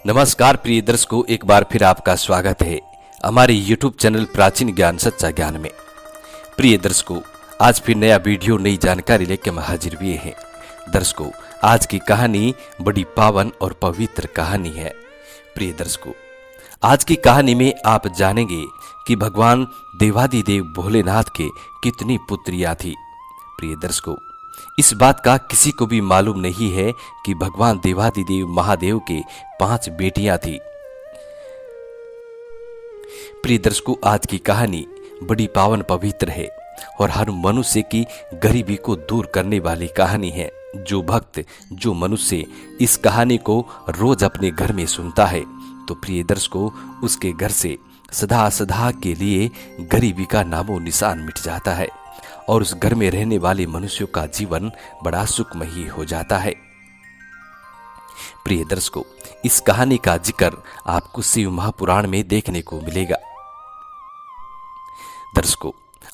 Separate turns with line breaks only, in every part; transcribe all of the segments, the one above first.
नमस्कार प्रिय दर्शकों, एक बार फिर आपका स्वागत है हमारे YouTube चैनल प्राचीन ज्ञान सच्चा ज्ञान में। प्रिय दर्शकों, आज फिर नया वीडियो नई जानकारी लेकर हम हाजिर हुए हैं। दर्शकों, आज की कहानी बड़ी पावन और पवित्र कहानी है। प्रिय दर्शकों, आज की कहानी में आप जानेंगे कि भगवान देवादिदेव भोलेनाथ के कितनी पुत्रियां थी। प्रिय दर्शकों, इस बात का किसी को भी मालूम नहीं है कि भगवान देवादिदेव महादेव के 5 बेटियां थी। प्रिय दर्शकों, आज की कहानी बड़ी पावन पवित्र है और हर मनुष्य की गरीबी को दूर करने वाली कहानी है। जो भक्त, जो मनुष्य इस कहानी को रोज अपने घर में सुनता है तो प्रिय दर्शकों, उसके घर से सदा सदा के लिए गरीबी का नामो निशान मिट जाता है और उस घर में रहने वाले मनुष्यों का जीवन बड़ा सुखमयी हो जाता है। प्रिय दर्शकों, इस कहानी का जिक्र आपको शिव महापुराण में देखने को मिलेगा। दर्शकों,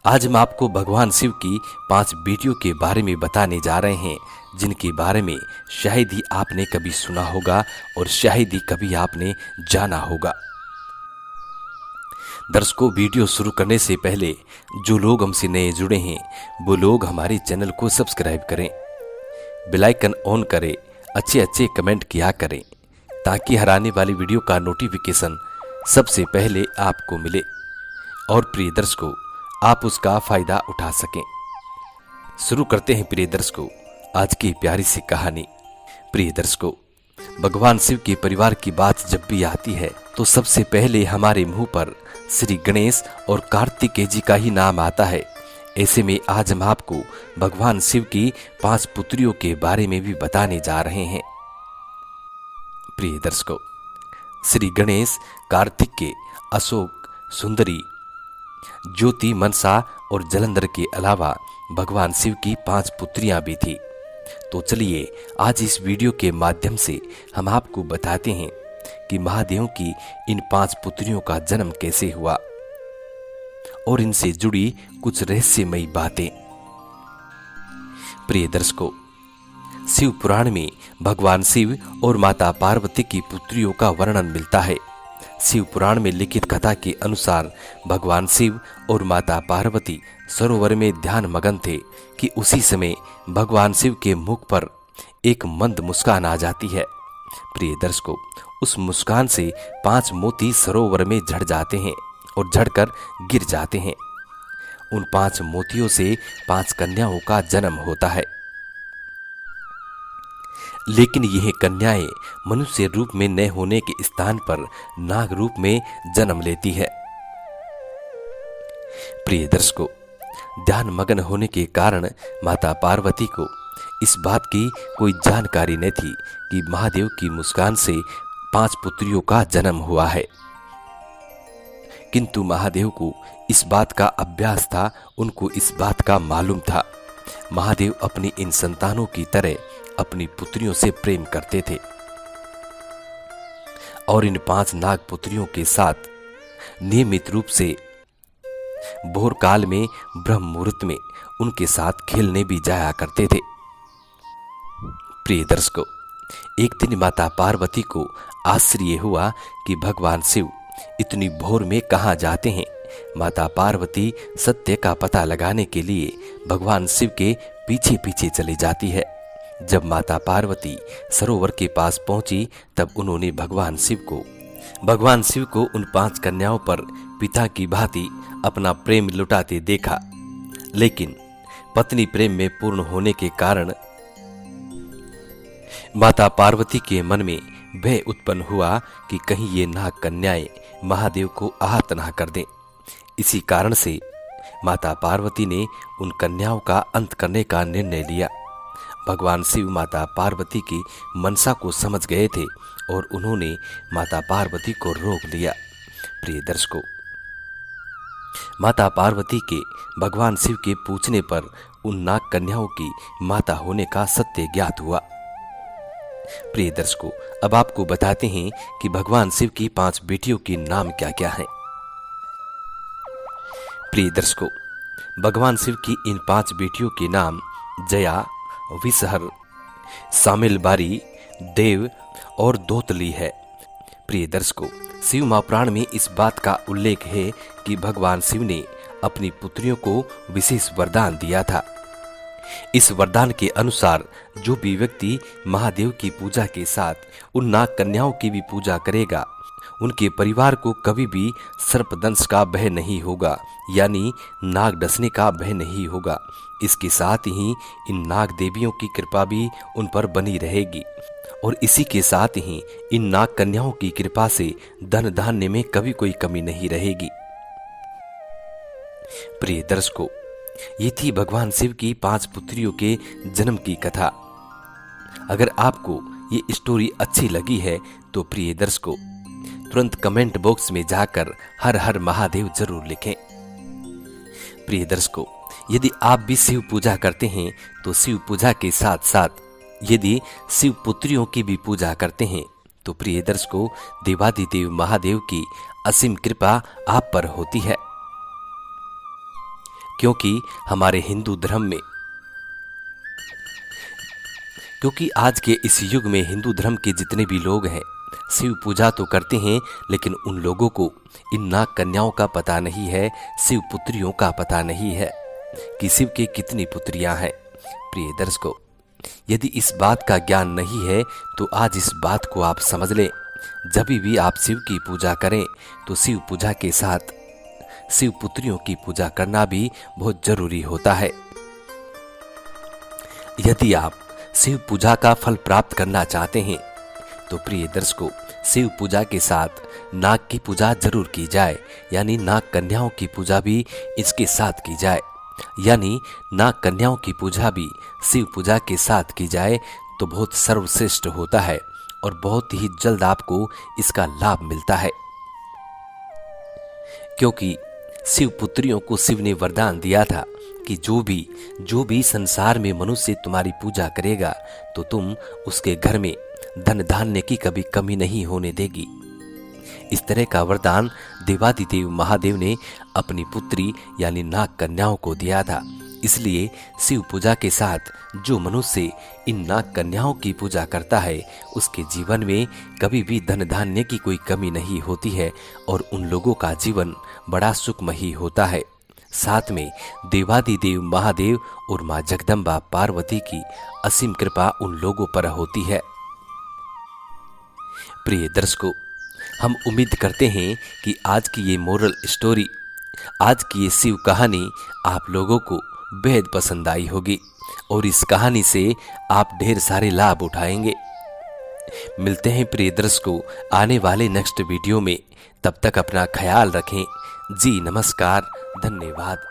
आज हम आपको भगवान शिव की 5 बेटियों के बारे में बताने जा रहे हैं, जिनके बारे में शायद ही आपने कभी सुना होगा और शायद ही कभी आपने जाना होगा। दर्शकों, वीडियो शुरू करने से पहले जो लोग हमसे नए जुड़े हैं वो लोग हमारे चैनल को सब्सक्राइब करें, बेल आइकन ऑन करें, अच्छे कमेंट किया करें ताकि हर आने वाली वीडियो का नोटिफिकेशन सबसे पहले आपको मिले और प्रिय दर्शकों, आप उसका फायदा उठा सकें। शुरू करते हैं प्रिय दर्शकों आज की प्यारी सी कहानी। प्रिय दर्शकों, भगवान शिव के परिवार की बात जब भी आती है तो सबसे पहले हमारे मुंह पर श्री गणेश और कार्तिकेय जी का ही नाम आता है। ऐसे में आज हम आपको भगवान शिव की 5 पुत्रियों के बारे में भी बताने जा रहे हैं। प्रिय दर्शकों, श्री गणेश, कार्तिकेय, अशोक, सुंदरी, ज्योति, मनसा और जलंधर के अलावा भगवान शिव की 5 पुत्रियां भी थी। तो चलिए आज इस वीडियो के माध्यम से हम आपको बताते हैं कि महादेव की इन 5 पुत्रियों का जन्म कैसे हुआ और इनसे जुड़ी कुछ रहस्यमयी बातें। प्रिय दर्शकों, शिव पुराण में भगवान शिव और माता पार्वती की पुत्रियों का वर्णन मिलता है। शिव पुराण में लिखित कथा के अनुसार भगवान शिव और माता पार्वती सरोवर में ध्यान मगन थे कि उसी समय भगवान शिव के मुख पर एक मंद मुस्कान आ जाती है। प्रिय दर्शकों, उस मुस्कान से 5 मोती सरोवर में झड़ जाते हैं और झड़कर गिर जाते हैं। उन 5 मोतियों से 5 कन्याओं का जन्म होता है, लेकिन यह कन्याएं मनुष्य रूप में न होने के स्थान पर नाग रूप में जन्म लेती है। प्रिय दर्शकों, ध्यान मग्न होने के कारण माता पार्वती को इस बात की कोई जानकारी न थी कि महादेव की मुस्कान से 5 पुत्रियों का जन्म हुआ है। किंतु महादेव को इस बात का अभ्यास था, उनको इस बात का मालूम था। महादेव अपनी इन संतानों की तरह अपनी पुत्रियों से प्रेम करते थे और इन 5 नाग पुत्रियों के साथ नियमित रूप से भोर काल में ब्रह्म मुहूर्त में उनके साथ खेलने भी जाया करते थे। प्रिय दर्शकों, एक दिन माता पार्वती को आश्चर्य हुआ कि भगवान शिव इतनी भोर में कहाँ जाते हैं। माता पार्वती सत्य का पता लगाने के लिए भगवान शिव के पीछे पीछे चली जाती है। जब माता पार्वती सरोवर के पास पहुंची तब उन्होंने भगवान शिव को उन 5 कन्याओं पर पिता की भांति अपना प्रेम लुटाते देखा, लेकिन पत्नी प्रेम में पूर्ण होने के कारण माता पार्वती के मन में भय उत्पन्न हुआ कि कहीं ये नाग कन्याएं महादेव को आहत न कर दें। इसी कारण से माता पार्वती ने उन कन्याओं का अंत करने का निर्णय लिया। भगवान शिव माता पार्वती की मनसा को समझ गए थे और उन्होंने माता पार्वती को रोक लिया। प्रिय दर्शकों, माता पार्वती के भगवान शिव के पूछने पर उन नाग कन्याओं की माता होने का सत्य ज्ञात हुआ। प्रिय दर्शकों, अब आपको बताते हैं कि भगवान शिव की 5 बेटियों के नाम क्या क्या हैं। प्रिय दर्शकों, भगवान शिव की इन 5 बेटियों के नाम जया, विषहर, सामिलबारी, देव और दोतली है। प्रिय दर्शकों, शिव महापुराण में इस बात का उल्लेख है कि भगवान शिव ने अपनी पुत्रियों को विशेष वरदान दिया था। इस वरदान के अनुसार जो भी व्यक्ति महादेव की पूजा के साथ उन नाग कन्याओं की भी पूजा करेगा, उनके परिवार को कभी भी सर्पदंश का भय नहीं होगा, यानी नाग डसने का भय नहीं होगा। इसके साथ ही इन नाग देवियों की कृपा भी उन पर बनी रहेगी और इसी के साथ ही इन नाग कन्याओं की कृपा से धन धान्य में कभी कोई कमी नहीं रहेगी। प्रिय दर्शकों, ये थी भगवान शिव की 5 पुत्रियों के जन्म की कथा। अगर आपको ये स्टोरी अच्छी लगी है तो प्रिय दर्शकों, तुरंत कमेंट बॉक्स में जाकर हर हर महादेव जरूर लिखें। प्रिय दर्शकों, यदि आप भी शिव पूजा करते हैं तो शिव पूजा के साथ साथ यदि शिव पुत्रियों की भी पूजा करते हैं तो प्रिय दर्शकों, देवादिदेव महादेव की असीम कृपा आप पर होती है। क्योंकि हमारे हिंदू धर्म में, क्योंकि आज के इस युग में हिंदू धर्म के जितने भी लोग हैं शिव पूजा तो करते हैं, लेकिन उन लोगों को इन नाग कन्याओं का पता नहीं है, शिव पुत्रियों का पता नहीं है कि शिव के कितनी पुत्रियां हैं। प्रिय दर्शकों, यदि इस बात का ज्ञान नहीं है तो आज इस बात को आप समझ लें। जब भी आप शिव की पूजा करें तो शिव पूजा के साथ शिव पुत्रियों की पूजा करना भी बहुत जरूरी होता है। यदि आप शिव पूजा का फल प्राप्त करना चाहते हैं तो प्रिय दर्शकों, शिव पूजा के साथ नाग की पूजा जरूर की जाए, यानी नाग कन्याओं की पूजा भी इसके साथ की जाए, यानी नाग कन्याओं की पूजा भी शिव पूजा के साथ की जाए तो बहुत सर्वश्रेष्ठ होता है और बहुत ही जल्द आपको इसका लाभ मिलता है। क्योंकि शिव पुत्रियों को शिव ने वरदान दिया था कि जो भी संसार में मनुष्य तुम्हारी पूजा करेगा तो तुम उसके घर में धन धान्य की कभी कमी नहीं होने देगी। इस तरह का वरदान देवादिदेव महादेव ने अपनी पुत्री यानी नाग कन्याओं को दिया था। इसलिए शिव पूजा के साथ जो मनुष्य इन नाग कन्याओं की पूजा करता है उसके जीवन में कभी भी धन धान्य की कोई कमी नहीं होती है और उन लोगों का जीवन बड़ा सुखमयी होता है। साथ में देवादिदेव महादेव और मां जगदम्बा पार्वती की असीम कृपा उन लोगों पर होती है। प्रिय दर्शकों, हम उम्मीद करते हैं कि आज की ये मोरल स्टोरी, आज की ये शिव कहानी आप लोगों को बेहद पसंद आई होगी और इस कहानी से आप ढेर सारे लाभ उठाएंगे। मिलते हैं प्रिय दर्शकों आने वाले नेक्स्ट वीडियो में। तब तक अपना ख्याल रखें। जी नमस्कार, धन्यवाद।